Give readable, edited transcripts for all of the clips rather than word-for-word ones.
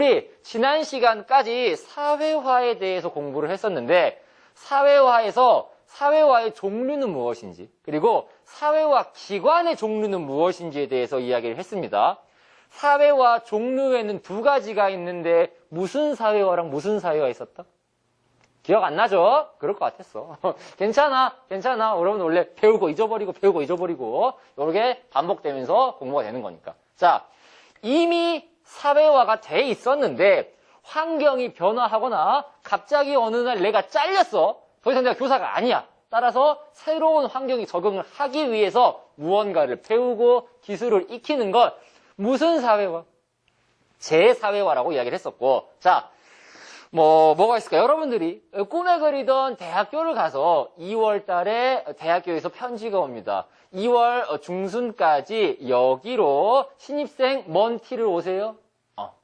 우리 지난 시간까지 사회화에 대해서 공부를 했었는데 사회화에서 사회화의 종류는 무엇인지 그리고 사회화 기관의 종류는 무엇인지에 대해서 이야기를 했습니다. 사회화 종류에는 두 가지가 있는데 무슨 사회화랑 무슨 사회화 있었다? 기억 안 나죠? 그럴 것 같았어. 괜찮아. 여러분 원래 배우고 잊어버리고 이렇게 반복되면서 공부가 되는 거니까. 자, 이미 사회화가 돼 있었는데 환경이 변화하거나 갑자기 어느 날 내가 잘렸어. 더 이상 내가 교사가 아니야. 따라서 새로운 환경에 적응을 하기 위해서 무언가를 배우고 기술을 익히는 것 무슨 사회화? 재사회화라고 이야기를 했었고 자, 뭐가 있을까요? 여러분들이 꿈에 그리던 대학교를 가서 2월 달에 대학교에서 편지가 옵니다. 2월 중순까지 여기로 신입생 뭔 티를 오세요?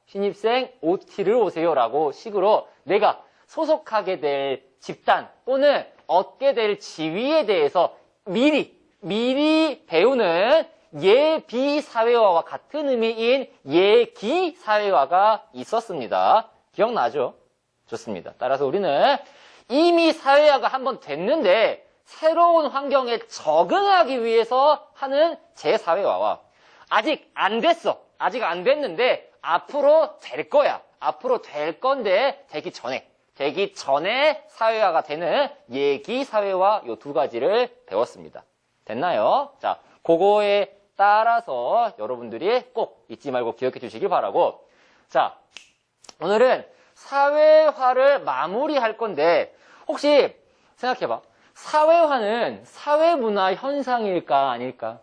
신입생 OT를 오세요라고 식으로 내가 소속하게 될 집단 또는 얻게 될 지위에 대해서 미리 배우는 예비사회화와 같은 의미인 예기사회화가 있었습니다. 기억나죠? 좋습니다. 따라서 우리는 이미 사회화가 한번 됐는데 새로운 환경에 적응하기 위해서 하는 재사회화와 아직 안 됐어. 아직 안 됐는데 앞으로 될 거야. 앞으로 될 건데 되기 전에 사회화가 되는 예기사회화 요 두 가지를 배웠습니다. 됐나요? 자, 그거에 따라서 여러분들이 꼭 잊지 말고 기억해 주시기 바라고 자, 오늘은 사회화를 마무리할 건데 혹시 생각해봐. 사회화는 사회문화 현상일까 아닐까?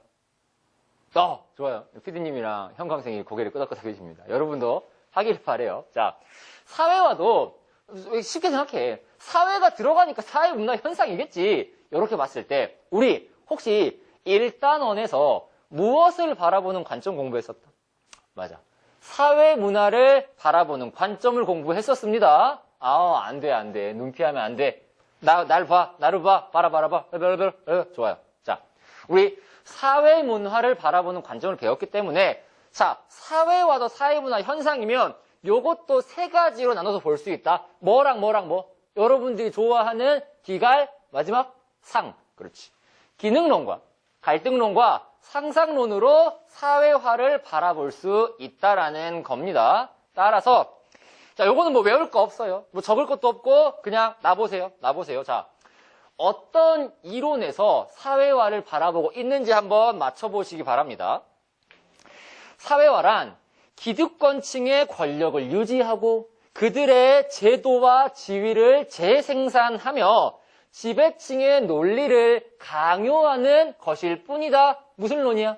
좋아요. 피디님이랑 형광생이 고개를 끄덕끄덕 해주십니다. 여러분도 하길 바래요. 자, 사회화도 쉽게 생각해. 사회가 들어가니까 사회문화 현상이겠지. 이렇게 봤을 때 우리 혹시 1단원에서 무엇을 바라보는 관점 공부했었다? 맞아. 사회문화를 바라보는 관점을 공부했었습니다. 안 돼. 눈피하면 안 돼. 나를 봐. 봐라. 좋아요. 자, 우리 사회문화를 바라보는 관점을 배웠기 때문에 자, 사회화도 사회문화 현상이면 요것도 세 가지로 나눠서 볼 수 있다. 뭐랑 뭐? 여러분들이 좋아하는 기갈, 마지막 상. 그렇지. 기능론과 갈등론과 상상론으로 사회화를 바라볼 수 있다라는 겁니다. 따라서 자, 요거는 뭐 외울 거 없어요. 뭐 적을 것도 없고 그냥 놔보세요. 자, 어떤 이론에서 사회화를 바라보고 있는지 한번 맞춰보시기 바랍니다. 사회화란 기득권층의 권력을 유지하고 그들의 제도와 지위를 재생산하며 지배층의 논리를 강요하는 것일 뿐이다. 무슨 론이야?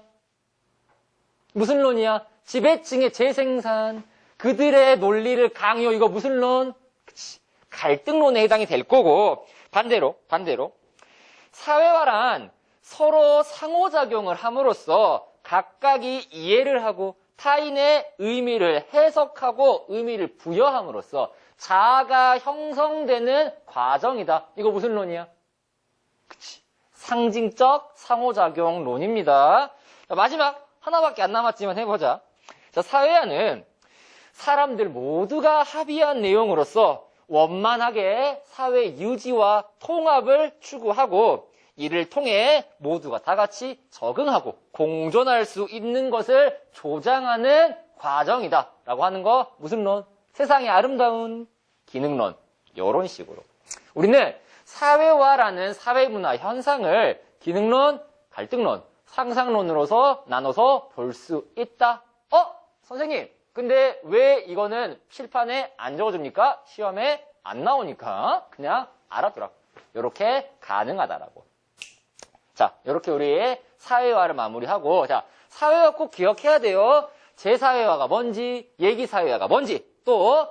지배층의 재생산, 그들의 논리를 강요, 이거 무슨 론? 그치. 갈등론에 해당이 될 거고, 반대로. 사회화란 서로 상호작용을 함으로써 각각이 이해를 하고 타인의 의미를 해석하고 의미를 부여함으로써 자아가 형성되는 과정이다. 이거 무슨 론이야? 그치. 상징적 상호작용론입니다. 자, 마지막 하나밖에 안 남았지만 해보자. 자, 사회화는 사람들 모두가 합의한 내용으로서 원만하게 사회 유지와 통합을 추구하고 이를 통해 모두가 다 같이 적응하고 공존할 수 있는 것을 조장하는 과정이다 라고 하는 거 무슨 론? 세상의 아름다운 기능론. 이런 식으로 우리는 사회화라는 사회문화 현상을 기능론, 갈등론, 상상론으로서 나눠서 볼 수 있다. 선생님, 근데 왜 이거는 칠판에 안 적어줍니까? 시험에 안 나오니까 그냥 알아두라. 이렇게 가능하다라고. 자, 이렇게 우리 사회화를 마무리하고, 자, 사회화 꼭 기억해야 돼요. 재사회화가 뭔지, 예기사회화가 뭔지, 또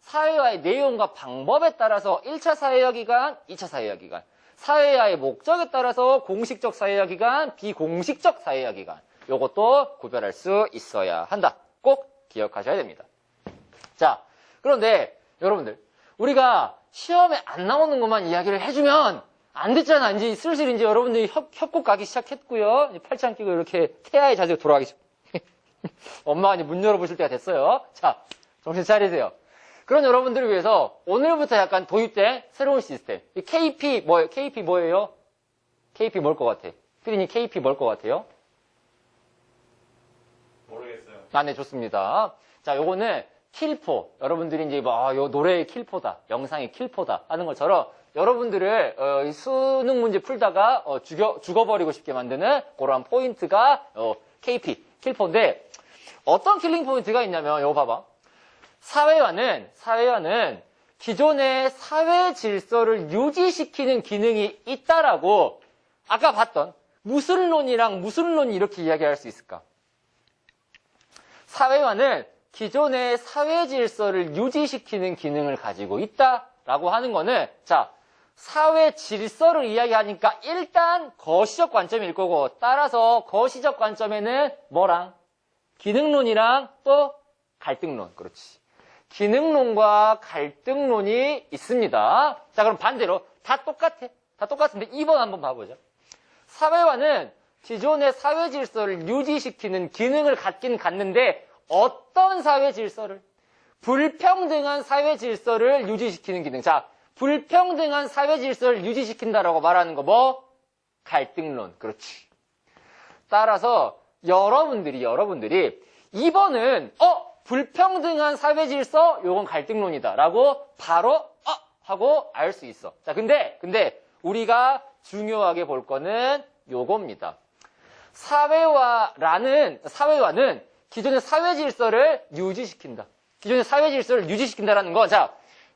사회화의 내용과 방법에 따라서 1차 사회화 기간, 2차 사회화 기간, 사회화의 목적에 따라서 공식적 사회화 기간, 비공식적 사회화 기간, 요것도 구별할 수 있어야 한다. 꼭 기억하셔야 됩니다. 자, 그런데 여러분들, 우리가 시험에 안 나오는 것만 이야기를 해주면 안 됐잖아. 이제 슬슬 여러분들이 협곡 가기 시작했고요. 팔짱 끼고 이렇게 태아의 자세로 돌아가기 엄마가 이제 문 열어보실 때가 됐어요. 자, 정신 차리세요. 그런 여러분들을 위해서 오늘부터 약간 도입된 새로운 시스템. 이 KP 뭐예요? KP 뭐예요? KP 뭘 것 같아? 피디님 KP 뭘 것 같아요? 모르겠어요. 아, 네, 좋습니다. 자, 요거는 킬포. 여러분들이 이제 요 노래의 킬포다, 영상의 킬포다 하는 것처럼 여러분들을 이 수능 문제 풀다가 죽어버리고 싶게 만드는 그런 포인트가 KP, 킬포인데 어떤 킬링 포인트가 있냐면 요거 봐봐. 사회화는 기존의 사회 질서를 유지시키는 기능이 있다라고 아까 봤던 무슨 론이 이렇게 이야기할 수 있을까? 사회화는 기존의 사회 질서를 유지시키는 기능을 가지고 있다라고 하는 거는 자, 사회 질서를 이야기하니까 일단 거시적 관점일 거고 따라서 거시적 관점에는 뭐랑? 기능론이랑 또 갈등론. 그렇지. 기능론과 갈등론이 있습니다. 자, 그럼 반대로 다 똑같아. 다 똑같은데 2번 한번 봐보죠. 사회화는 기존의 사회 질서를 유지시키는 기능을 갖긴 갖는데 어떤 사회 질서를? 불평등한 사회 질서를 유지시키는 기능. 자, 불평등한 사회 질서를 유지시킨다라고 말하는 거 뭐? 갈등론. 그렇지. 따라서 여러분들이 2번은 불평등한 사회 질서 요건 갈등론이다 라고 바로 하고 알 수 있어. 자, 근데 우리가 중요하게 볼 거는 요겁니다. 사회화는 기존의 사회 질서를 유지시킨다. 기존의 사회 질서를 유지시킨다라는 거. 자,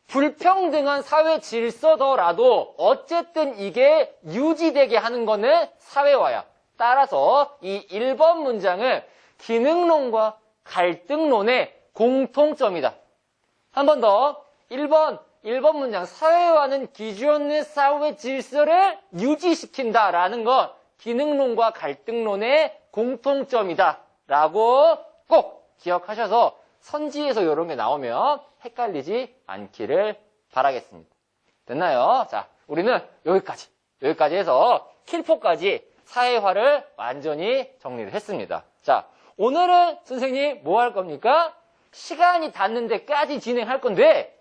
불평등한 사회 질서더라도 어쨌든 이게 유지되게 하는 거는 사회화야. 따라서 이 1번 문장은 기능론과 갈등론의 공통점이다. 한 번 더. 1번 문장. 사회화는 기존의 사회 질서를 유지시킨다라는 건 기능론과 갈등론의 공통점이다. 라고 꼭 기억하셔서 선지에서 이런 게 나오면 헷갈리지 않기를 바라겠습니다. 됐나요? 자, 우리는 여기까지 해서 킬포까지 사회화를 완전히 정리를 했습니다. 자, 오늘은 선생님 뭐 할 겁니까? 시간이 닿는 데까지 진행할 건데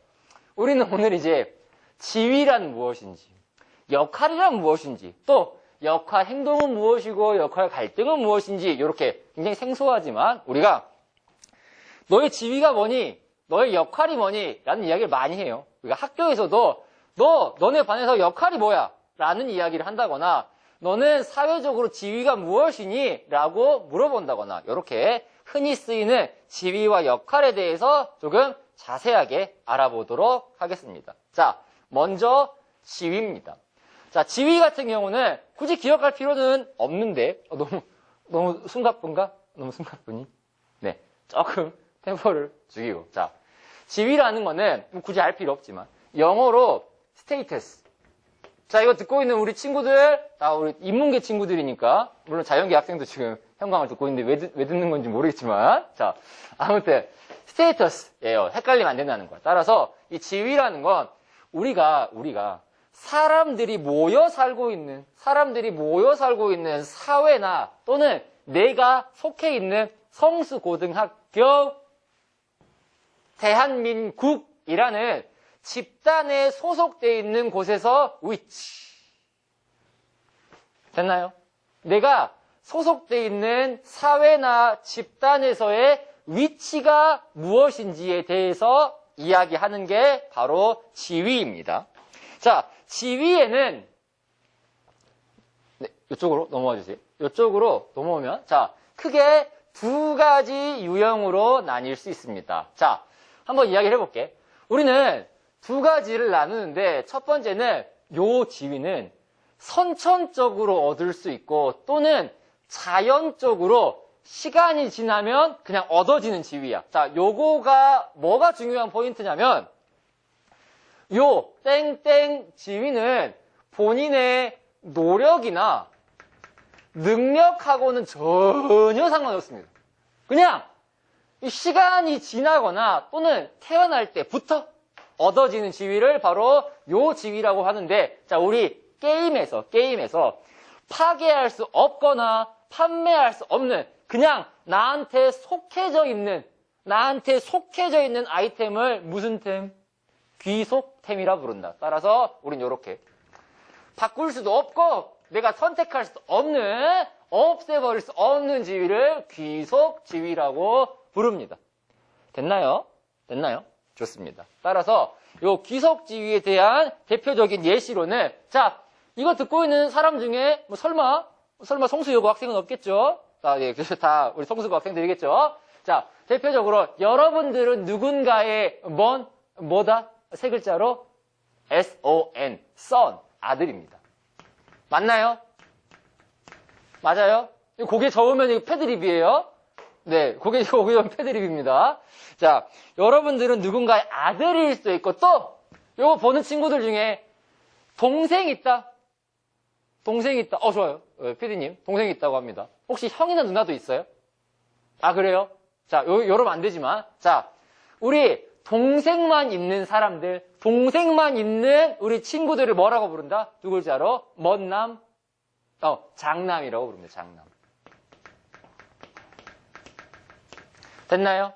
우리는 오늘 이제 지위란 무엇인지, 역할이란 무엇인지, 또 역할 행동은 무엇이고 역할 갈등은 무엇인지 이렇게 굉장히 생소하지만 우리가 너의 지위가 뭐니? 너의 역할이 뭐니? 라는 이야기를 많이 해요. 우리가 학교에서도 너네 반에서 역할이 뭐야? 라는 이야기를 한다거나 너는 사회적으로 지위가 무엇이니? 라고 물어본다거나 이렇게 흔히 쓰이는 지위와 역할에 대해서 조금 자세하게 알아보도록 하겠습니다. 자, 먼저 지위입니다. 자, 지위 같은 경우는 굳이 기억할 필요는 없는데 너무 숨가쁜가? 너무 숨가쁘니? 네, 조금 템포를 죽이고. 자, 지위라는 거는 굳이 알 필요 없지만 영어로 스테이터스. 자, 이거 듣고 있는 우리 친구들 다 우리 인문계 친구들이니까 물론 자연계 학생도 지금 현강을 듣고 있는데 왜 듣는 건지 모르겠지만 자, 아무튼 스테이터스예요. 헷갈리면 안 된다는 거야. 따라서 이 지위라는 건 우리가 사람들이 모여 살고 있는 사회나 또는 내가 속해 있는 성수고등학교, 대한민국이라는 집단에 소속되어 있는 곳에서 위치. 됐나요? 내가 소속되어 있는 사회나 집단에서의 위치가 무엇인지에 대해서 이야기하는 게 바로 지위입니다. 자, 지위에는 네, 이쪽으로 넘어와 주세요. 이쪽으로 넘어오면 자, 크게 두 가지 유형으로 나뉠 수 있습니다. 자, 한번 이야기를 해볼게. 우리는 두 가지를 나누는데 첫 번째는 요 지위는 선천적으로 얻을 수 있고 또는 자연적으로 시간이 지나면 그냥 얻어지는 지위야. 자, 요거가 뭐가 중요한 포인트냐면 요 땡땡 지위는 본인의 노력이나 능력하고는 전혀 상관없습니다. 그냥 이 시간이 지나거나 또는 태어날 때부터 얻어지는 지위를 바로 요 지위라고 하는데 자, 우리 게임에서 파괴할 수 없거나 판매할 수 없는 그냥 나한테 속해져 있는 아이템을 무슨 템? 귀속템이라 부른다. 따라서 우린 이렇게 바꿀 수도 없고 내가 선택할 수도 없는, 없애버릴 수 없는 지위를 귀속지위라고 부릅니다. 됐나요? 좋습니다. 따라서 이 귀속지위에 대한 대표적인 예시로는, 자, 이거 듣고 있는 사람 중에 뭐 설마 성수여고 학생은 없겠죠? 예, 다 우리 성수고 학생들이겠죠? 자, 대표적으로 여러분들은 누군가의 뭐다? 세 글자로 son, son, 아들입니다. 맞나요? 맞아요? 고개 저으면 이거 패드립이에요. 네, 고개 저으면 패드립입니다. 자, 여러분들은 누군가의 아들일 수도 있고, 또 요거 보는 친구들 중에 동생 있다. 좋아요. 피디님, 동생 있다고 합니다. 혹시 형이나 누나도 있어요? 아, 그래요? 자, 요러면 안 되지만. 자, 우리 동생만 있는 사람들, 동생만 있는 우리 친구들을 뭐라고 부른다? 두 글자로 멋남, 장남이라고 부릅니다. 장남. 됐나요?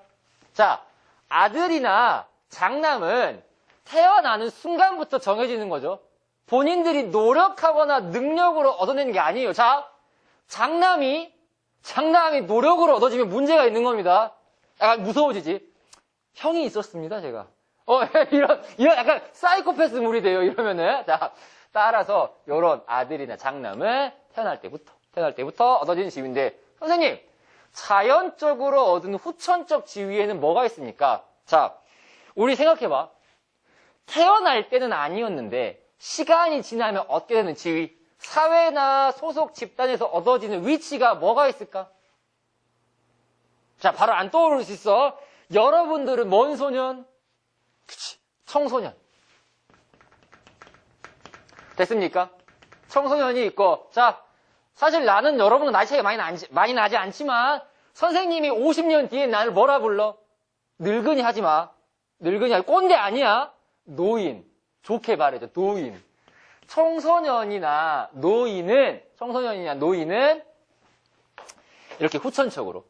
자, 아들이나 장남은 태어나는 순간부터 정해지는 거죠. 본인들이 노력하거나 능력으로 얻어내는 게 아니에요. 자, 장남이 노력으로 얻어지면 문제가 있는 겁니다. 약간 무서워지지. 형이 있었습니다, 제가. 이런 약간 사이코패스물이 돼요, 이러면은. 자, 따라서 요런 아들이나 장남은 태어날 때부터 얻어지는 지위인데, 선생님, 자연적으로 얻은 후천적 지위에는 뭐가 있습니까? 자, 우리 생각해봐. 태어날 때는 아니었는데, 시간이 지나면 얻게 되는 지위, 사회나 소속 집단에서 얻어지는 위치가 뭐가 있을까? 자, 바로 안 떠오를 수 있어. 여러분들은 뭔 소년? 그치, 청소년. 됐습니까? 청소년이 있고, 자, 사실 나는 여러분은 나이 차이가 많이 나지 않지만, 선생님이 50년 뒤에 나를 뭐라 불러? 늙은이 하지 마. 꼰대 아니야. 노인. 좋게 말해줘, 노인. 청소년이나 노인은 이렇게 후천적으로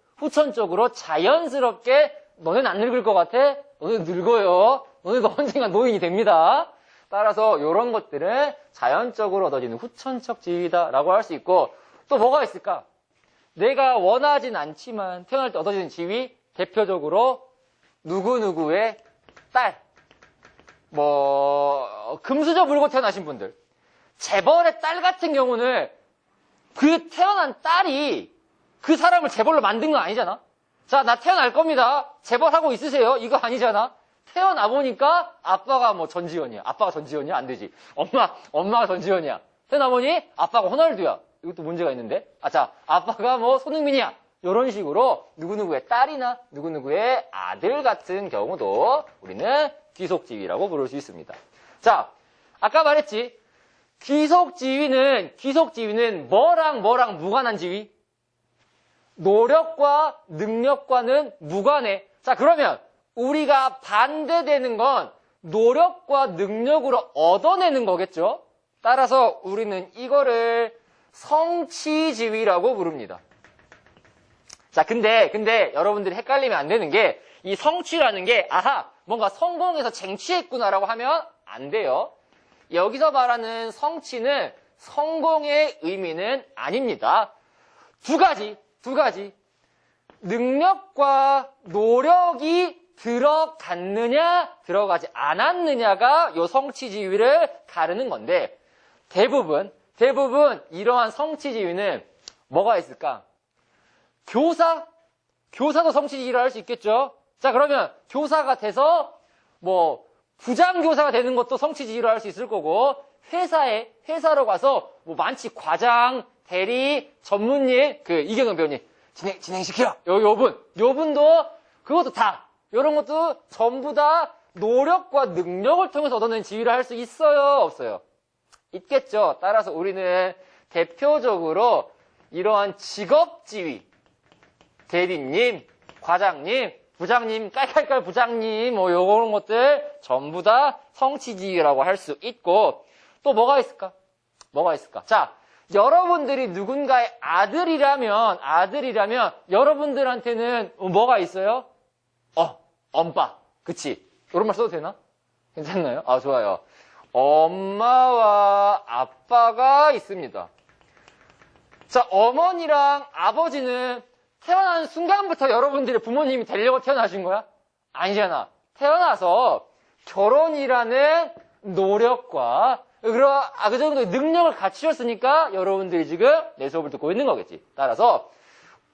자연스럽게 너는 안 늙을 것 같아? 너는 늙어요. 너네도 언젠가 노인이 됩니다. 따라서 이런 것들은 자연적으로 얻어지는 후천적 지위다라고 할 수 있고, 또 뭐가 있을까? 내가 원하진 않지만 태어날 때 얻어지는 지위, 대표적으로 누구누구의 딸, 금수저 물고 태어나신 분들, 재벌의 딸 같은 경우는 그 태어난 딸이 그 사람을 재벌로 만든 건 아니잖아. 자, 나 태어날 겁니다. 재벌하고 있으세요? 이거 아니잖아. 태어나 보니까 아빠가 전지현이야. 아빠가 전지현이야? 안 되지. 엄마가 전지현이야. 태어나 보니 아빠가 호날두야. 이것도 문제가 있는데. 자, 아빠가 손흥민이야. 이런 식으로 누구누구의 딸이나 누구누구의 아들 같은 경우도 우리는 귀속지위라고 부를 수 있습니다. 자, 아까 말했지. 귀속지위는 뭐랑 무관한 지위? 노력과 능력과는 무관해. 자, 그러면 우리가 반대되는 건 노력과 능력으로 얻어내는 거겠죠? 따라서 우리는 이거를 성취지위라고 부릅니다. 자, 근데 여러분들이 헷갈리면 안 되는 게, 이 성취라는 게, 뭔가 성공해서 쟁취했구나라고 하면 안 돼요. 여기서 말하는 성취는 성공의 의미는 아닙니다. 두 가지. 능력과 노력이 들어갔느냐, 들어가지 않았느냐가 요 성취지위를 가르는 건데, 대부분 이러한 성취지위는 뭐가 있을까? 교사도 성취지위를 할 수 있겠죠? 자, 그러면 교사가 돼서 부장교사가 되는 것도 성취지위를 할 수 있을 거고, 회사로 가서 많지, 과장, 대리, 전문일, 이경영 배우님, 진행시키라! 요분도, 그것도 다, 요런 것도 전부 다 노력과 능력을 통해서 얻어낸 지위를 할 수 있어요? 없어요? 있겠죠? 따라서 우리는 대표적으로 이러한 직업지위, 대리님, 과장님, 부장님, 깔깔깔 부장님, 요런 것들 전부 다 성취지위라고 할 수 있고, 또 뭐가 있을까? 자, 여러분들이 누군가의 아들이라면 여러분들한테는 뭐가 있어요? 엄빠. 그치? 이런 말 써도 되나? 괜찮나요? 좋아요. 엄마와 아빠가 있습니다. 자, 어머니랑 아버지는 태어난 순간부터 여러분들의 부모님이 되려고 태어나신 거야? 아니잖아. 태어나서 결혼이라는 노력과 그 정도의 능력을 갖추셨으니까 여러분들이 지금 내 수업을 듣고 있는 거겠지. 따라서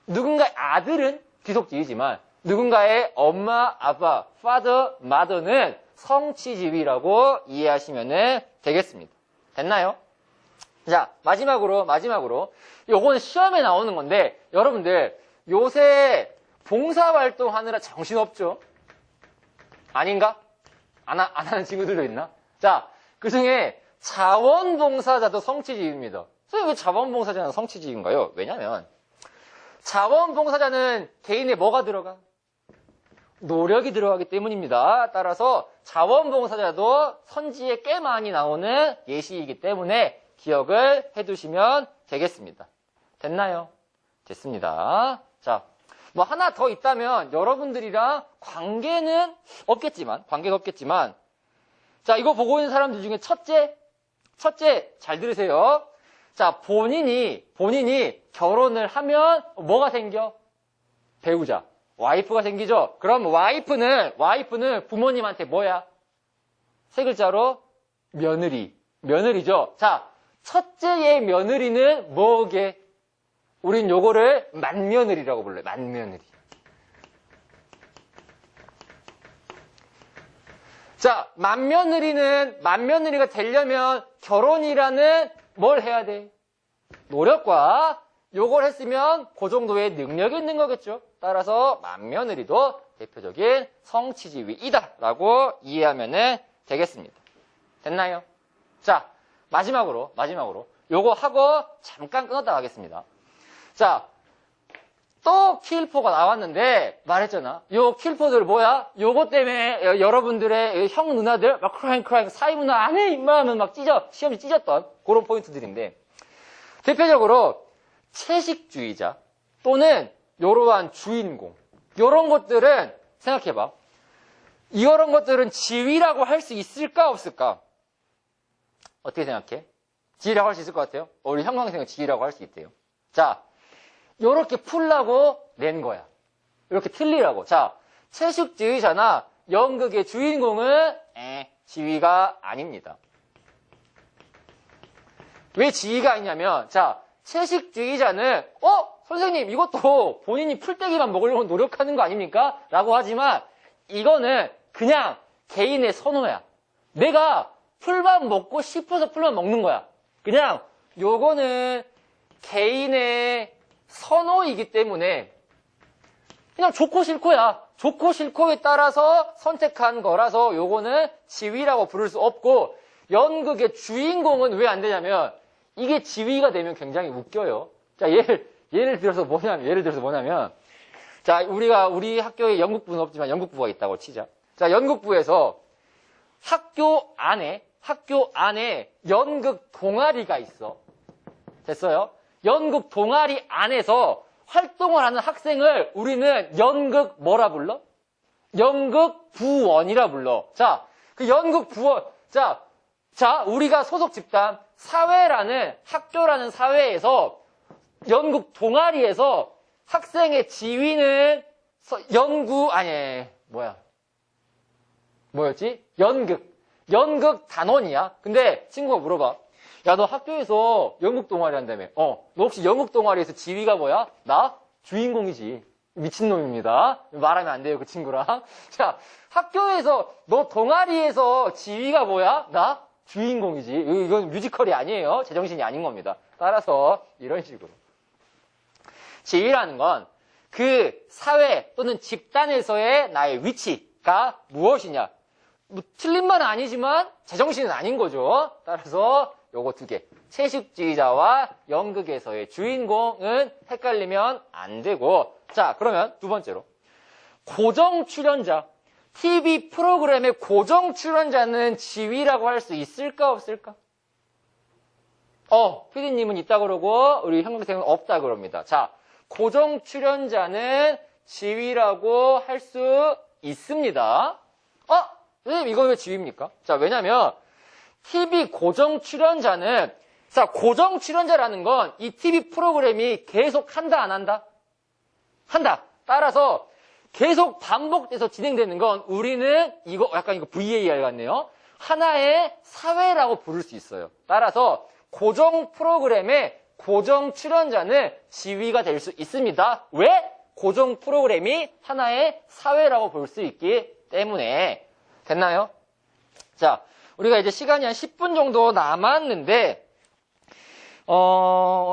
누군가의 아들은 귀속지위지만 누군가의 엄마, 아빠, father, mother는 성취지위라고 이해하시면 되겠습니다. 됐나요? 자, 마지막으로 요거는 시험에 나오는 건데 여러분들 요새 봉사활동 하느라 정신없죠? 아닌가? 안 하는 친구들도 있나? 자, 그 중에 자원봉사자도 성취지위입니다. 선생님 왜 자원봉사자는 성취지위인가요? 왜냐면 자원봉사자는 개인의 뭐가 들어가? 노력이 들어가기 때문입니다. 따라서 자원봉사자도 선지에 꽤 많이 나오는 예시이기 때문에 기억을 해두시면 되겠습니다. 됐나요? 됐습니다. 자, 뭐 하나 더 있다면 여러분들이랑 관계가 없겠지만 자, 이거 보고 있는 사람들 중에 첫째 잘 들으세요. 자, 본인이 결혼을 하면 뭐가 생겨? 배우자, 와이프가 생기죠. 그럼 와이프는 부모님한테 뭐야? 세 글자로 며느리죠. 자, 첫째의 며느리는 뭐게? 우린 요거를 맏며느리라고 불러요. 맏며느리. 자, 맏며느리가 되려면 결혼이라는 뭘 해야 돼? 노력과 요걸 했으면 그 정도의 능력이 있는 거겠죠. 따라서 맏며느리도 대표적인 성취지위이다라고 이해하면 되겠습니다. 됐나요? 자, 마지막으로 요거 하고 잠깐 끊었다 가겠습니다. 자, 또 키일포가 나왔는데 말했잖아. 요 키일포들 뭐야? 요거 때문에 여러분들의 형 누나들 막 크라잉 사이 문화 안 해 임마 하면 막 시험지 찢었던 그런 포인트들인데 대표적으로 채식주의자 또는 요러한 주인공 요런 것들은 생각해봐. 이런 것들은 지위라고 할 수 있을까 없을까? 어떻게 생각해? 지위라고 할 수 있을 것 같아요? 우리 형광생은 지위라고 할 수 있대요. 자, 요렇게 풀라고 낸 거야. 이렇게 틀리라고. 자, 채식주의자나 연극의 주인공은 지위가 아닙니다. 왜 지위가 아니냐면 자, 채식주의자는 선생님 이것도 본인이 풀떼기만 먹으려고 노력하는 거 아닙니까? 라고 하지만 이거는 그냥 개인의 선호야. 내가 풀만 먹고 싶어서 풀만 먹는 거야. 그냥 요거는 개인의 선호이기 때문에 그냥 좋고 싫고야. 좋고 싫고에 따라서 선택한 거라서 요거는 지위라고 부를 수 없고 연극의 주인공은 왜 안 되냐면 이게 지위가 되면 굉장히 웃겨요. 자, 예를 들어서 뭐냐면 자, 우리 학교에 연극부는 없지만 연극부가 있다고 치자. 자, 연극부에서 학교 안에 연극 동아리가 있어. 됐어요? 연극 동아리 안에서 활동을 하는 학생을 우리는 연극 뭐라 불러? 연극 부원이라 불러. 자, 그 연극 부원. 자, 우리가 소속 집단 사회라는 학교라는 사회에서 연극 동아리에서 학생의 지위는 연극 단원이야. 근데 친구가 물어봐. 야, 너 학교에서 연극 동아리 한다며. 너 혹시 연극 동아리에서 지위가 뭐야? 나? 주인공이지. 미친놈입니다. 말하면 안 돼요, 그 친구랑. 자, 학교에서, 너 동아리에서 지위가 뭐야? 나? 주인공이지. 이건 뮤지컬이 아니에요. 제정신이 아닌 겁니다. 따라서, 이런 식으로. 지위라는 건 그 사회 또는 집단에서의 나의 위치가 무엇이냐. 뭐, 틀린 말은 아니지만 제정신은 아닌 거죠. 따라서 요거 두 개. 채식주의자와 연극에서의 주인공은 헷갈리면 안 되고. 자, 그러면 두 번째로. 고정 출연자. TV 프로그램의 고정 출연자는 지위라고 할 수 있을까, 없을까? 피디님은 있다 그러고 우리 현경생은 없다 그럽니다. 자, 고정 출연자는 지위라고 할 수 있습니다. 선생님 이거 왜 지위입니까? 자, 왜냐면 TV 고정 출연자는, 자, 고정 출연자라는 건 이 TV 프로그램이 계속 한다 안 한다? 한다. 따라서 계속 반복돼서 진행되는 건 우리는 이거 약간 이거 VAR 같네요. 하나의 사회라고 부를 수 있어요. 따라서 고정 프로그램의 고정 출연자는 지위가 될 수 있습니다. 왜? 고정 프로그램이 하나의 사회라고 볼 수 있기 때문에. 됐나요? 자, 우리가 이제 시간이 한 10분 정도 남았는데,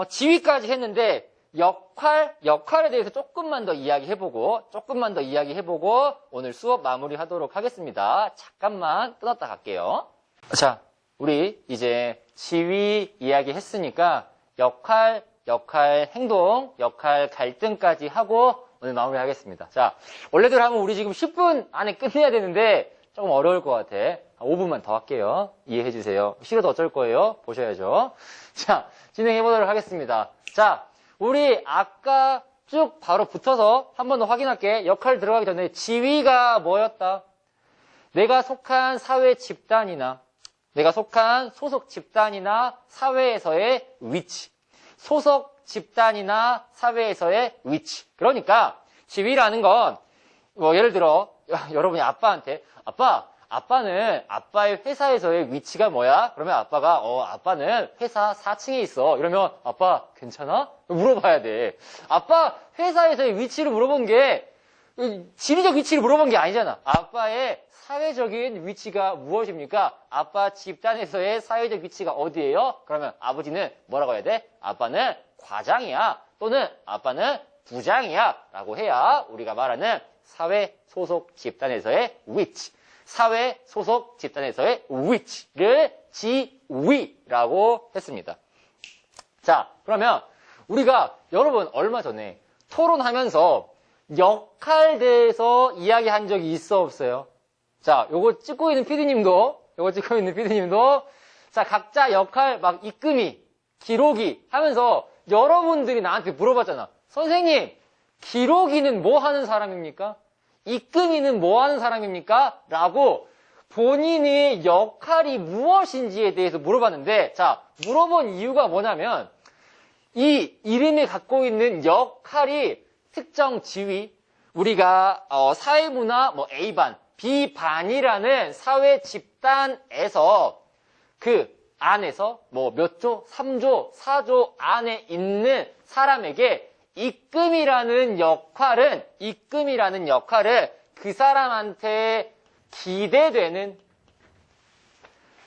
지위까지 했는데, 역할에 대해서 조금만 더 이야기해보고, 오늘 수업 마무리 하도록 하겠습니다. 잠깐만 끊었다 갈게요. 자, 우리 이제 지위 이야기 했으니까, 역할, 행동, 역할 갈등까지 하고, 오늘 마무리 하겠습니다. 자, 원래대로 하면 우리 지금 10분 안에 끝내야 되는데, 조금 어려울 것 같아. 5분만 더 할게요. 이해해주세요. 싫어도 어쩔 거예요? 보셔야죠. 자, 진행해보도록 하겠습니다. 자, 우리 아까 쭉 바로 붙어서 한 번 더 확인할게. 역할 들어가기 전에 지위가 뭐였다? 내가 속한 사회 집단이나 내가 속한 소속 집단이나 사회에서의 위치. 소속 집단이나 사회에서의 위치. 그러니까 지위라는 건 뭐 예를 들어 여러분이 아빠한테 아빠는 아빠의 회사에서의 위치가 뭐야? 그러면 아빠가 아빠는 회사 4층에 있어. 이러면 아빠 괜찮아? 물어봐야 돼. 아빠 회사에서의 위치를 물어본 게 지리적 위치를 물어본 게 아니잖아. 아빠의 사회적인 위치가 무엇입니까? 아빠 집단에서의 사회적 위치가 어디예요? 그러면 아버지는 뭐라고 해야 돼? 아빠는 과장이야. 또는 아빠는 부장이야. 라고 해야 우리가 말하는 사회 소속 집단에서의 위치. 사회 소속 집단에서의 위치를 지위라고 했습니다. 자, 그러면 우리가 여러분 얼마 전에 토론하면서 역할에 대해서 이야기한 적이 있어 없어요? 자, 요거 찍고 있는 PD님도 자, 각자 역할 막 입금이, 기록이 하면서 여러분들이 나한테 물어봤잖아. 선생님, 기록이는 뭐 하는 사람입니까? 입금이는 뭐 하는 사람입니까? 라고 본인의 역할이 무엇인지에 대해서 물어봤는데, 자, 물어본 이유가 뭐냐면, 이 이름이 갖고 있는 역할이 특정 지위, 우리가 사회문화 뭐 A반, B반이라는 사회 집단에서 그 안에서 뭐 몇 조, 3조, 4조 안에 있는 사람에게 입금이라는 역할을 그 사람한테 기대되는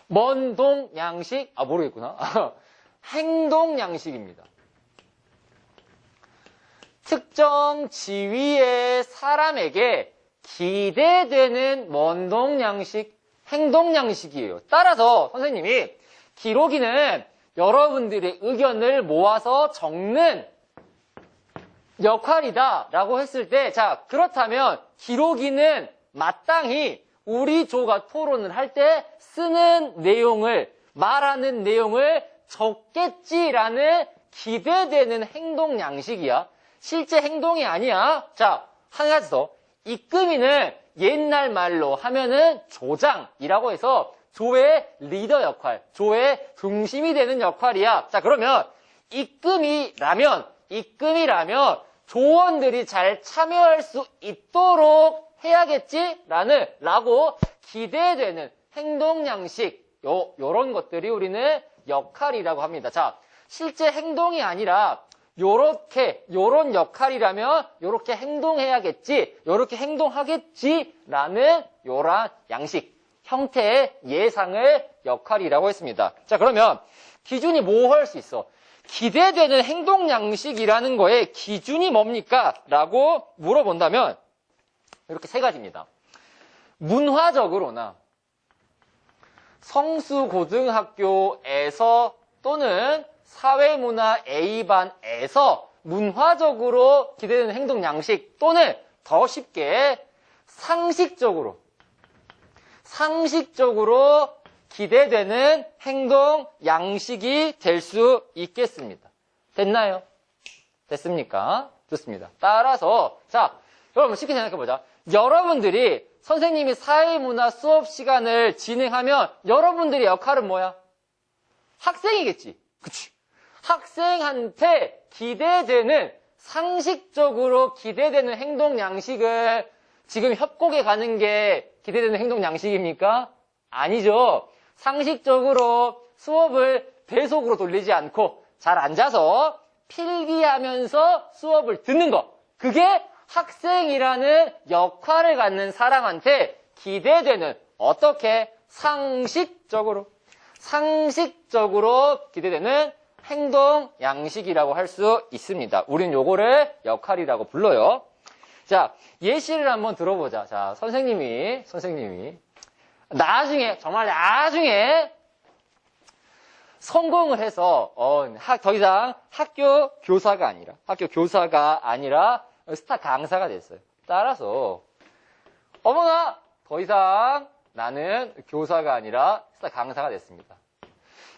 먼동 양식, 모르겠구나. 행동 양식입니다. 특정 지위의 사람에게 기대되는 먼동 양식, 행동 양식이에요. 따라서 선생님이 기록이는 여러분들의 의견을 모아서 적는 역할이다 라고 했을 때, 자, 그렇다면 기록이는 마땅히 우리 조가 토론을 할 때 쓰는 내용을, 말하는 내용을 적겠지라는 기대되는 행동 양식이야. 실제 행동이 아니야. 자, 한 가지 더. 입금이는 옛날 말로 하면은 조장이라고 해서 조의 리더 역할, 조의 중심이 되는 역할이야. 자, 그러면 입금이라면 조원들이 잘 참여할 수 있도록 라고 기대되는 행동 양식, 요런 것들이 우리는 역할이라고 합니다. 자, 실제 행동이 아니라 요런 역할이라면 요렇게 행동해야겠지, 요렇게 행동하겠지라는 요런 양식, 형태의 예상을 역할이라고 했습니다. 자, 그러면 기준이 뭐 할 수 있어? 기대되는 행동 양식이라는 거에 기준이 뭡니까? 라고 물어본다면 이렇게 세 가지입니다. 문화적으로나 성수고등학교에서 또는 사회문화 A반에서 문화적으로 기대되는 행동 양식, 또는 더 쉽게 상식적으로 기대되는 행동 양식이 될 수 있겠습니다. 됐나요? 됐습니까? 좋습니다. 따라서 자, 여러분 쉽게 생각해보자. 여러분들이 선생님이 사회문화 수업 시간을 진행하면 여러분들의 역할은 뭐야? 학생이겠지. 그치? 학생한테 기대되는, 상식적으로 기대되는 행동 양식을 지금 협곡에 가는 게 기대되는 행동 양식입니까? 아니죠. 상식적으로 수업을 배속으로 돌리지 않고 잘 앉아서 필기하면서 수업을 듣는 거. 그게 학생이라는 역할을 갖는 사람한테 기대되는, 어떻게? 상식적으로 기대되는 행동 양식이라고 할 수 있습니다. 우린 요거를 역할이라고 불러요. 자, 예시를 한번 들어보자. 자, 선생님이 나중에, 정말 나중에 성공을 해서 더 이상 학교 교사가 아니라 스타 강사가 됐어요. 따라서 어머나, 더 이상 나는 교사가 아니라 스타 강사가 됐습니다.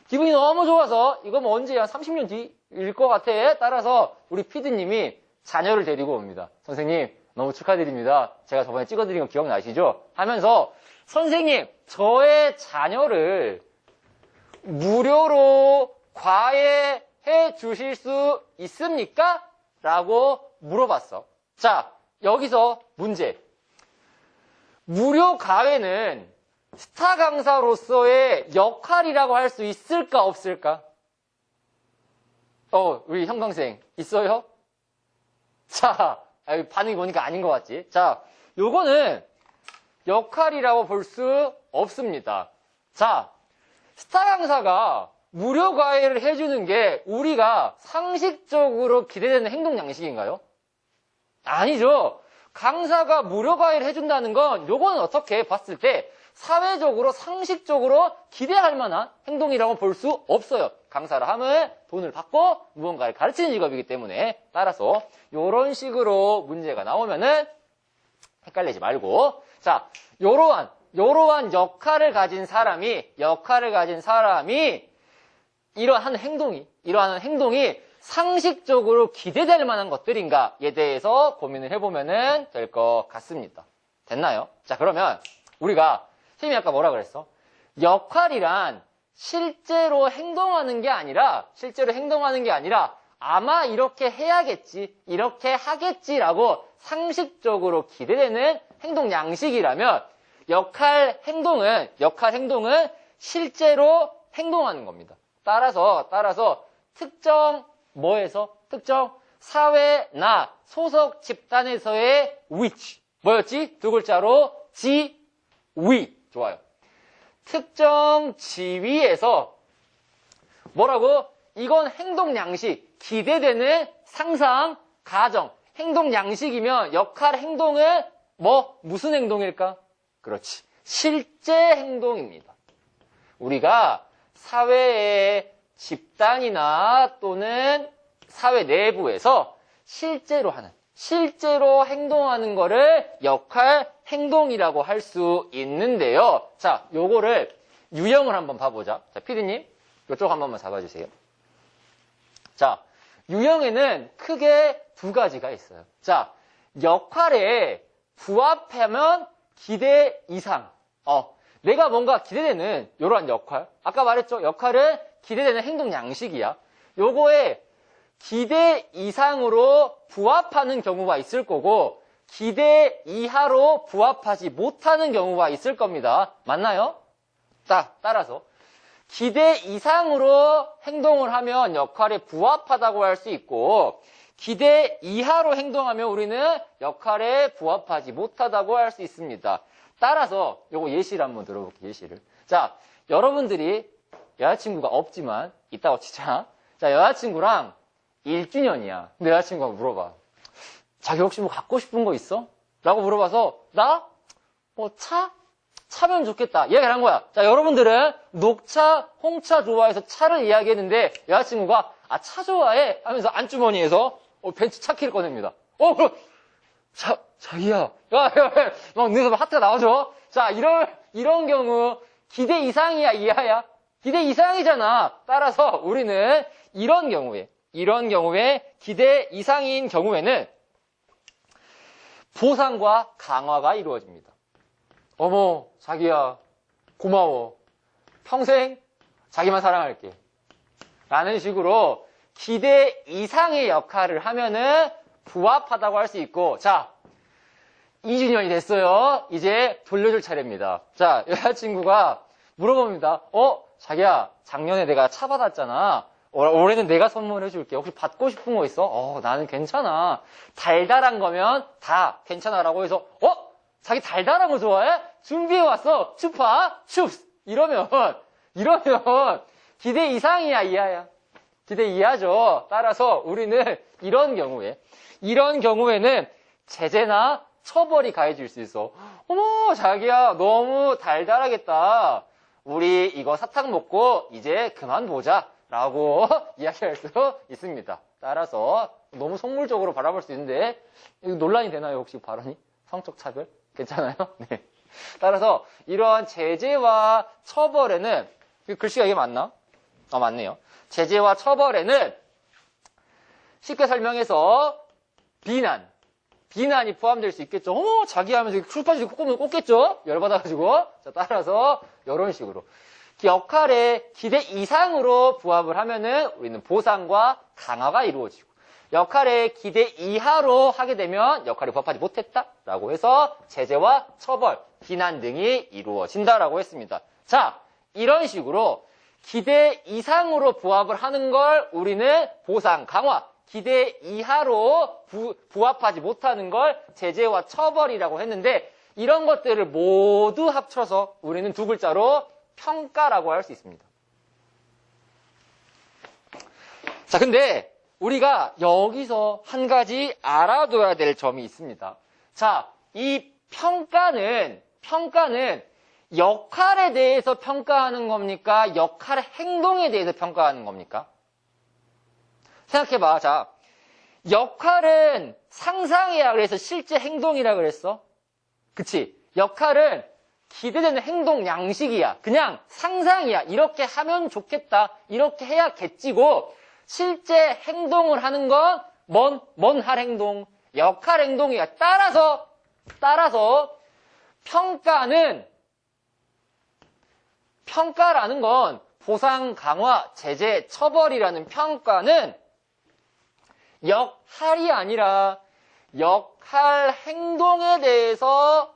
기분이 너무 좋아서, 이거 뭐 언제야? 30년 뒤일 것 같아. 따라서 우리 피디님이 자녀를 데리고 옵니다. 선생님, 너무 축하드립니다. 제가 저번에 찍어드린 거 기억나시죠? 하면서, 선생님, 저의 자녀를 무료로 과외해 주실 수 있습니까? 라고 물어봤어. 자, 여기서 문제. 무료 과외는 스타 강사로서의 역할이라고 할 수 있을까, 없을까? 우리 형광생, 있어요? 자, 반응이 보니까 아닌 것 같지? 자, 요거는 역할이라고 볼 수 없습니다. 자, 스타 강사가 무료 과외를 해주는 게 우리가 상식적으로 기대되는 행동 양식인가요? 아니죠. 강사가 무료 과외를 해준다는 건 요거는 어떻게 봤을 때 사회적으로 상식적으로 기대할 만한 행동이라고 볼 수 없어요. 강사를 하면 돈을 받고 무언가를 가르치는 직업이기 때문에. 따라서 요런 식으로 문제가 나오면은 헷갈리지 말고, 자, 요러한 역할을 가진 사람이 이러한 행동이 상식적으로 기대될 만한 것들인가에 대해서 고민을 해보면 될 것 같습니다. 됐나요? 자, 그러면 우리가 선생님이 아까 뭐라 그랬어? 역할이란 실제로 행동하는 게 아니라 아마 이렇게 해야겠지, 이렇게 하겠지라고 상식적으로 기대되는 행동 양식이라면 역할 행동은 실제로 행동하는 겁니다. 따라서 특정 사회나 소속 집단에서의 위치. 뭐였지? 두 글자로 지위. 좋아요. 특정 지위에서 뭐라고? 이건 행동 양식, 기대되는 상상, 가정. 행동 양식이면 역할 행동은 무슨 행동일까? 그렇지. 실제 행동입니다. 우리가 사회의 집단이나 또는 사회 내부에서 실제로 행동하는 거를 역할 행동이라고 할 수 있는데요. 자, 요거를 유형을 한번 봐보자. 자, 피디님, 이쪽 한 번만 잡아주세요. 자, 유형에는 크게 두 가지가 있어요. 자, 역할에 부합하면 기대 이상. 내가 뭔가 기대되는 이러한 역할. 아까 말했죠? 역할은 기대되는 행동 양식이야. 요거에 기대 이상으로 부합하는 경우가 있을 거고, 기대 이하로 부합하지 못하는 경우가 있을 겁니다. 맞나요? 따라서 기대 이상으로 행동을 하면 역할에 부합하다고 할 수 있고, 기대 이하로 행동하면 우리는 역할에 부합하지 못하다고 할 수 있습니다. 따라서 요거 예시를 한번 들어볼게요. 예시를. 자, 여러분들이 여자친구가 없지만 이따가 치자. 자, 여자친구랑 1주년이야. 근데 여자친구가 물어봐. 자기 혹시 뭐 갖고 싶은 거 있어? 라고 물어봐서 나? 차면 좋겠다. 이야기를 한 거야. 자, 여러분들은 녹차, 홍차 좋아해서 차를 이야기했는데 여자친구가 차 좋아해 하면서 안주머니에서 벤츠 차키를 꺼냅니다. 그럼 자기야. 막 눈에서 하트가 나오죠? 자, 이런 경우 기대 이상이야, 이하야? 기대 이상이잖아. 따라서 우리는 이런 경우에 기대 이상인 경우에는 보상과 강화가 이루어집니다. 어머, 자기야, 고마워. 평생 자기만 사랑할게. 라는 식으로 기대 이상의 역할을 하면은 부합하다고 할 수 있고, 자, 2주년이 됐어요. 이제 돌려줄 차례입니다. 자, 여자친구가 물어봅니다. 자기야, 작년에 내가 차 받았잖아. 올해는 내가 선물해줄게. 혹시 받고 싶은 거 있어? 나는 괜찮아. 달달한 거면 다 괜찮아라고 해서, 자기 달달한 거 좋아해? 준비해왔어. 추파, 춥스. 이러면 기대 이상이야, 이하야? 기대 이하죠. 따라서 우리는 이런 경우에는 제재나 처벌이 가해질 수 있어. 어머, 자기야, 너무 달달하겠다. 우리 이거 사탕 먹고 이제 그만 보자. 라고 이야기할 수 있습니다. 따라서 너무 속물적으로 바라볼 수 있는데, 이거 논란이 되나요, 혹시 발언이? 성적 차별? 괜찮아요? 네. 따라서 이러한 제재와 처벌에는, 글씨가 이게 맞나? 맞네요. 제재와 처벌에는 쉽게 설명해서 비난이 포함될 수 있겠죠. 어머, 자기 하면서 쿨까지 꽂겠죠? 열받아가지고. 자, 따라서 이런 식으로. 역할의 기대 이상으로 부합을 하면은 우리는 보상과 강화가 이루어지고, 역할의 기대 이하로 하게 되면 역할에 부합하지 못했다라고 해서 제재와 처벌, 비난 등이 이루어진다라고 했습니다. 자, 이런 식으로 기대 이상으로 부합을 하는 걸 우리는 보상, 강화, 기대 이하로 부합하지 못하는 걸 제재와 처벌이라고 했는데, 이런 것들을 모두 합쳐서 우리는 두 글자로 평가라고 할 수 있습니다. 자, 근데 우리가 여기서 한 가지 알아둬야 될 점이 있습니다. 자, 이 평가는 역할에 대해서 평가하는 겁니까? 역할의 행동에 대해서 평가하는 겁니까? 생각해봐. 자, 역할은 상상이야 그래서 실제 행동이라 그랬어? 그치? 역할은 기대되는 행동 양식이야. 그냥 상상이야. 이렇게 하면 좋겠다. 이렇게 해야겠지고, 실제 행동을 하는 건 뭔 할 행동? 역할 행동이야. 따라서 평가라는 건 보상, 강화, 제재, 처벌이라는 평가는 역할이 아니라 역할 행동에 대해서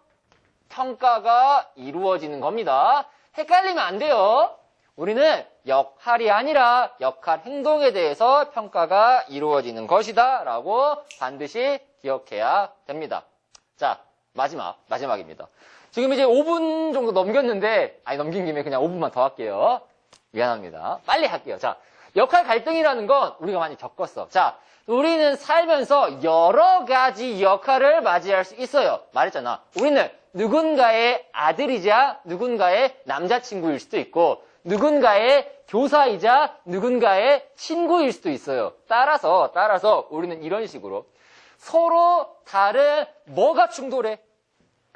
평가가 이루어지는 겁니다. 헷갈리면 안 돼요. 우리는 역할이 아니라 역할 행동에 대해서 평가가 이루어지는 것이다 라고 반드시 기억해야 됩니다. 자, 마지막입니다. 지금 이제 5분 정도 넘겼는데, 넘긴 김에 그냥 5분만 더 할게요. 미안합니다. 빨리 할게요. 자, 역할 갈등이라는 건 우리가 많이 겪었어. 자, 우리는 살면서 여러 가지 역할을 맞이할 수 있어요. 말했잖아. 우리는 누군가의 아들이자 누군가의 남자친구일 수도 있고, 누군가의 교사이자 누군가의 친구일 수도 있어요. 따라서 우리는 이런 식으로 서로 다른 뭐가 충돌해?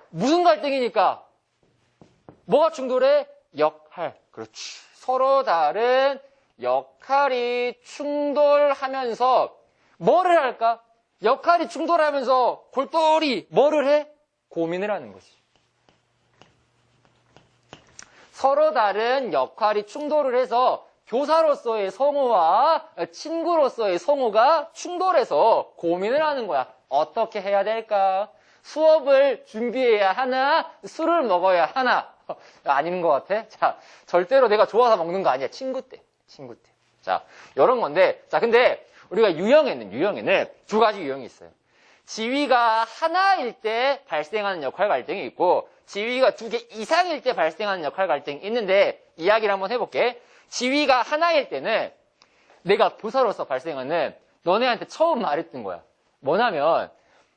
무슨 갈등이니까? 뭐가 충돌해? 역할. 그렇지. 서로 다른 역할이 충돌하면서 뭐를 할까? 역할이 충돌하면서 골똘히 뭐를 해? 고민을 하는 것이. 서로 다른 역할이 충돌을 해서 교사로서의 성우와 친구로서의 성우가 충돌해서 고민을 하는 거야. 어떻게 해야 될까? 수업을 준비해야 하나? 술을 먹어야 하나? 아닌 것 같아? 자, 절대로 내가 좋아서 먹는 거 아니야. 친구 때. 자, 이런 건데. 자, 근데 우리가 유형에는 두 가지 유형이 있어요. 지위가 하나일 때 발생하는 역할 갈등이 있고, 지위가 두 개 이상일 때 발생하는 역할 갈등이 있는데, 이야기를 한번 해볼게. 지위가 하나일 때는 내가 교사로서 발생하는 너네한테 처음 말했던 거야. 뭐냐면,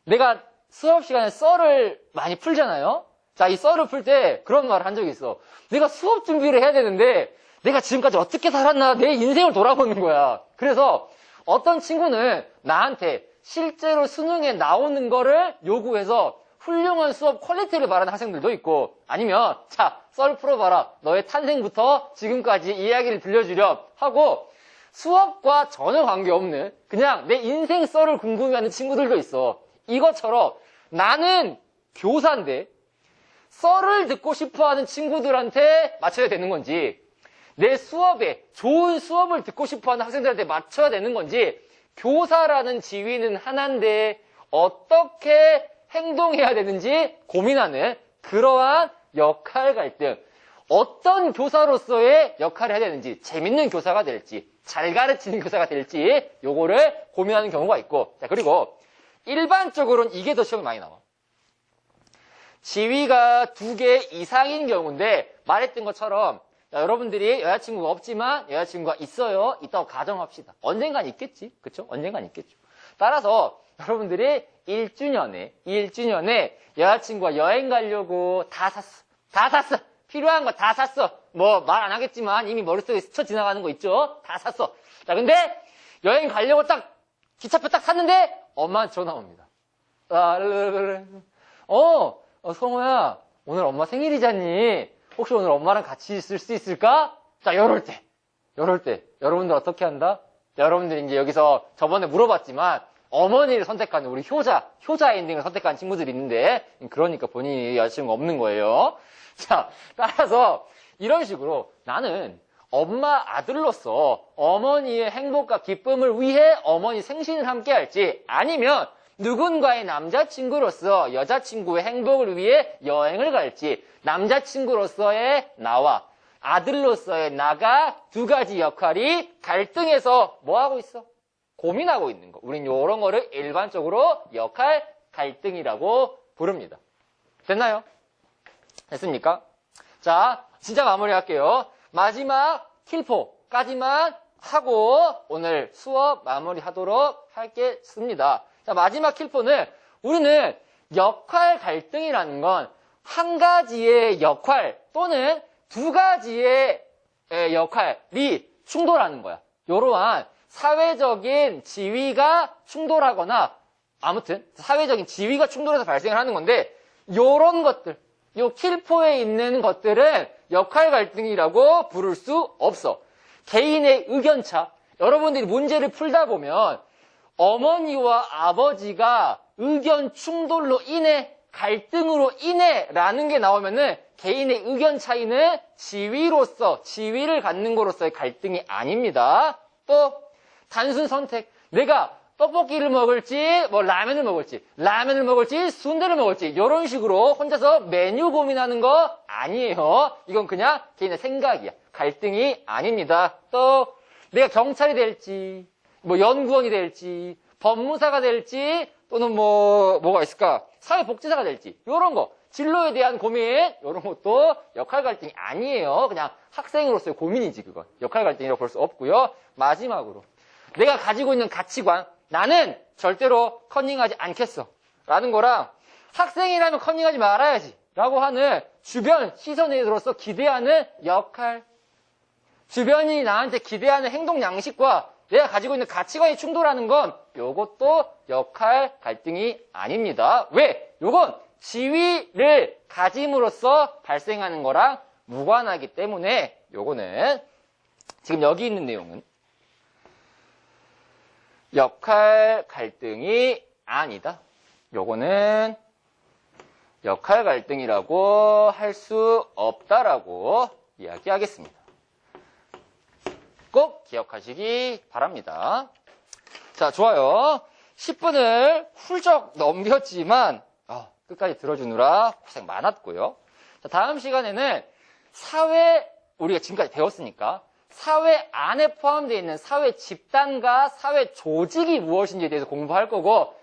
내가 수업 시간에 썰을 많이 풀잖아요? 자, 이 썰을 풀 때 그런 말을 한 적이 있어. 내가 수업 준비를 해야 되는데, 내가 지금까지 어떻게 살았나, 내 인생을 돌아보는 거야. 그래서 어떤 친구는 나한테 실제로 수능에 나오는 거를 요구해서 훌륭한 수업 퀄리티를 말하는 학생들도 있고, 아니면 자, 썰 풀어봐라. 너의 탄생부터 지금까지 이야기를 들려주렴 하고 수업과 전혀 관계없는 그냥 내 인생 썰을 궁금해하는 친구들도 있어. 이것처럼 나는 교사인데 썰을 듣고 싶어하는 친구들한테 맞춰야 되는 건지, 내 수업에 좋은 수업을 듣고 싶어하는 학생들한테 맞춰야 되는 건지, 교사라는 지위는 하나인데 어떻게 행동해야 되는지 고민하는 그러한 역할 갈등. 어떤 교사로서의 역할을 해야 되는지, 재밌는 교사가 될지, 잘 가르치는 교사가 될지 요거를 고민하는 경우가 있고, 자, 그리고 일반적으로는 이게 더 시험이 많이 나와. 지위가 2개 이상인 경우인데, 말했던 것처럼 자, 여러분들이 여자친구가 없지만 여자친구가 있어요. 있다고 가정합시다. 언젠간 있겠지. 그쵸? 언젠간 있겠죠. 따라서 여러분들이 1주년에 여자친구가 여행 가려고 다 샀어. 다 샀어. 필요한 거 다 샀어. 뭐 말 안 하겠지만 이미 머릿속에 스쳐 지나가는 거 있죠? 다 샀어. 자, 근데 여행 가려고 딱 기차표 딱 샀는데 엄마한테 전화 옵니다. 성호야, 오늘 엄마 생일이잖니. 혹시 오늘 엄마랑 같이 있을 수 있을까? 자, 요럴 때 여러분들 어떻게 한다? 자, 여러분들이 이제 여기서 저번에 물어봤지만 어머니를 선택하는 우리 효자 엔딩을 선택한 친구들이 있는데, 그러니까 본인이 여자친구가 없는 거예요. 자, 따라서 이런 식으로 나는 엄마 아들로서 어머니의 행복과 기쁨을 위해 어머니 생신을 함께 할지, 아니면 누군가의 남자친구로서 여자친구의 행복을 위해 여행을 갈지, 남자친구로서의 나와 아들로서의 나가 두 가지 역할이 갈등해서 뭐 하고 있어? 고민하고 있는 거. 우린 이런 거를 일반적으로 역할 갈등이라고 부릅니다. 됐나요? 됐습니까? 자, 진짜 마무리할게요. 마지막 킬포까지만 하고 오늘 수업 마무리하도록 하겠습니다. 자, 마지막 킬포는 우리는 역할 갈등이라는 건 한 가지의 역할 또는 두 가지의 역할이 충돌하는 거야. 이러한 사회적인 지위가 충돌하거나, 아무튼 사회적인 지위가 충돌해서 발생을 하는 건데, 요런 것들, 요 킬포에 있는 것들은 역할 갈등이라고 부를 수 없어. 개인의 의견차. 여러분들이 문제를 풀다 보면 어머니와 아버지가 의견 충돌로 인해, 갈등으로 인해 라는 게 나오면은 개인의 의견 차이는 지위를 갖는 거로서의 갈등이 아닙니다. 또 단순 선택. 내가 떡볶이를 먹을지 뭐 라면을 먹을지 순대를 먹을지 이런 식으로 혼자서 메뉴 고민하는 거 아니에요. 이건 그냥 개인의 생각이야. 갈등이 아닙니다. 또 내가 경찰이 될지 뭐 연구원이 될지 법무사가 될지 또는 뭐가 있을까? 사회복지사가 될지 이런 거, 진로에 대한 고민 이런 것도 역할 갈등이 아니에요. 그냥 학생으로서의 고민이지. 그건 역할 갈등이라고 볼 수 없고요. 마지막으로 내가 가지고 있는 가치관, 나는 절대로 컨닝하지 않겠어 라는 거랑 학생이라면 컨닝하지 말아야지 라고 하는 주변 시선으로서 기대하는 역할, 주변이 나한테 기대하는 행동 양식과 내가 가지고 있는 가치관이 충돌하는 건 요것도 역할 갈등이 아닙니다. 왜? 요건 지위를 가짐으로써 발생하는 거랑 무관하기 때문에 요거는 지금 여기 있는 내용은 역할 갈등이 아니다. 요거는 역할 갈등이라고 할 수 없다라고 이야기하겠습니다. 꼭 기억하시기 바랍니다. 자, 좋아요. 10분을 훌쩍 넘겼지만 끝까지 들어주느라 고생 많았고요. 자, 다음 시간에는 우리가 지금까지 배웠으니까 사회 안에 포함되어 있는 사회 집단과 사회 조직이 무엇인지에 대해서 공부할 거고,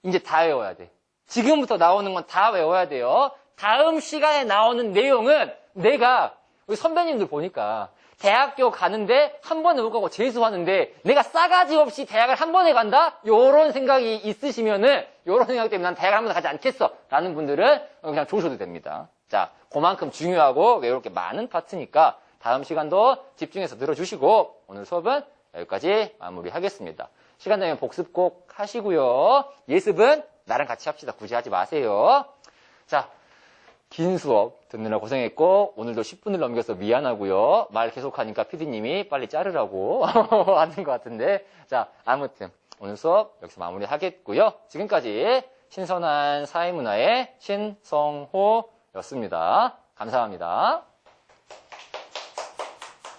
이제 다 외워야 돼. 지금부터 나오는 건 다 외워야 돼요. 다음 시간에 나오는 내용은 내가 우리 선배님들 보니까 대학교 가는데 한 번에 못 가고 재수하는데 내가 싸가지 없이 대학을 한 번에 간다? 요런 생각이 있으시면은, 요런 생각 때문에 난 대학을 한 번에 가지 않겠어 라는 분들은 그냥 조셔도 됩니다. 자, 그만큼 중요하고 외울 게 많은 파트니까 다음 시간도 집중해서 들어주시고 오늘 수업은 여기까지 마무리하겠습니다. 시간 되면 복습 꼭 하시고요. 예습은 나랑 같이 합시다. 굳이 하지 마세요. 자, 긴 수업 듣느라 고생했고 오늘도 10분을 넘겨서 미안하고요. 말 계속하니까 PD님이 빨리 자르라고 하는 것 같은데 자, 아무튼 오늘 수업 여기서 마무리하겠고요. 지금까지 신선한 사회문화의 신성호였습니다. 감사합니다.